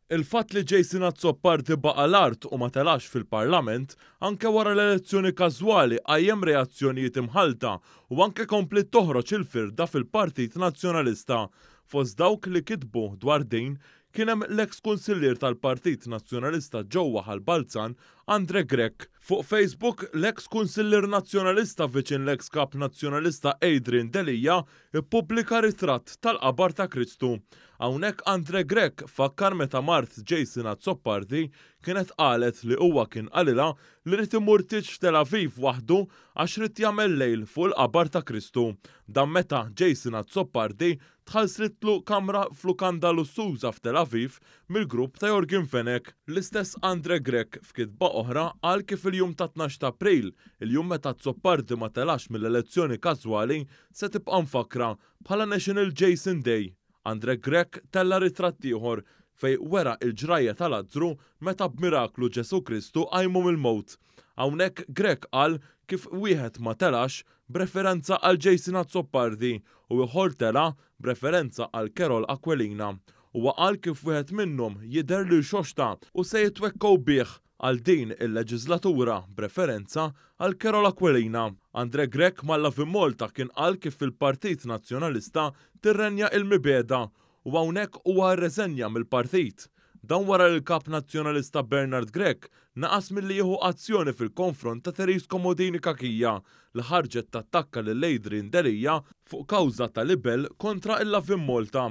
Il-fatt li Jason Azzopardi baqa l-art u ma telax fil-Parlament anke wara l-elezzjoni każwali għajjem reazzjonijiet imħalta u anke kompli toħroġ il-firda fil-Partit Nazzjonalista. Fost dawk li kitbu dwar din kien hemm l-eks kunsillier tal-Partit Nazzjonalista ġewwa Ħalbalzan Andre Grech. Fuq Facebook l-eks kunsillier nazzjonalista viċin l-eks kap nazzjonalista Adrian Delija ippubblika ritratt tal-qabar ta' Kristu. Hawnhekk Andre Grech fakkar meta mart Jason Azzopardi kienet qalet li huwa kien qalilha li rid imur tiġ f'Tel Aviv waħdu għax rid jagħmel lejl fuq il-qabar ta' Kristu. Dan meta Jason Azzopardi tħallslitlu kamra f'lukanda lussuża f'Tel Aviv mill-grupp ta' Jorgen Venek. L-istess Andre Grech f'kitba oħra qal kif il-jum ta' 12 ta' April, il-jum meta Azzopardi ma telax mill-elezzjoni każwali, se tibqa' mfakra bħala National Jason Day. Andre Grech tella ritratt ieħor fej wera il-ġrajja tal-Azzru meta b'miraklu Ġesu Kristu qajmu mill-mowt. Hawnhekk Grech qal kif wieħed ma telax b'referenza għal Jason Azzopardi u ieħor tela b'referenza għal Carol Aquilina. Huwa qal kif wieħed minnhom jidher lil xoxta u se jitwekkgħu bih għal din il-leġislatura b'referenza għal Carol Aquilina. Andre Grech malla fi Malta kien qal kif fil-Partit Nazzjonalista tirrenja il-mibeda u hawnhekk huwa rreżenja mill-partit. Dan wara l-kap nazzjonalista Bernard Grech naqas milli jieħu azzjoni fil-konfront ta' Therese Komodini Kakija li ħarġet tattakka lil Adrian Delija fuq kawża ta' libel kontra illa fi Malta.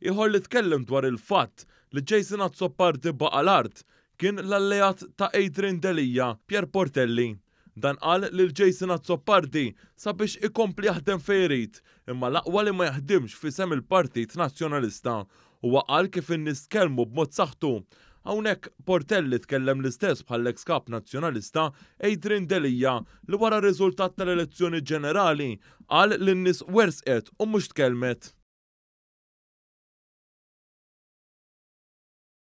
Ieħor li tkellem dwar il-fatt li Jason Azzopardi baqa l-art kien l-alleat ta' Adrian Delija, Pier Portelli. Dan qal lil Jason Azzopardi sabiex ikompli jaħdem fejn irid, imma l-aqwa li ma jaħdimx fisem il-Partit Nazzjonalista. Huwa qal kif in-nies tkellmu b'mod saħħtu. Hawnhekk Portelli tkellem l-istess bħall-eks kap nazzjonalista Adrian Delija li wara r-riżultat tal-elezzjoni ġenerali qal li n-nies wersqet u mhux tkellmet.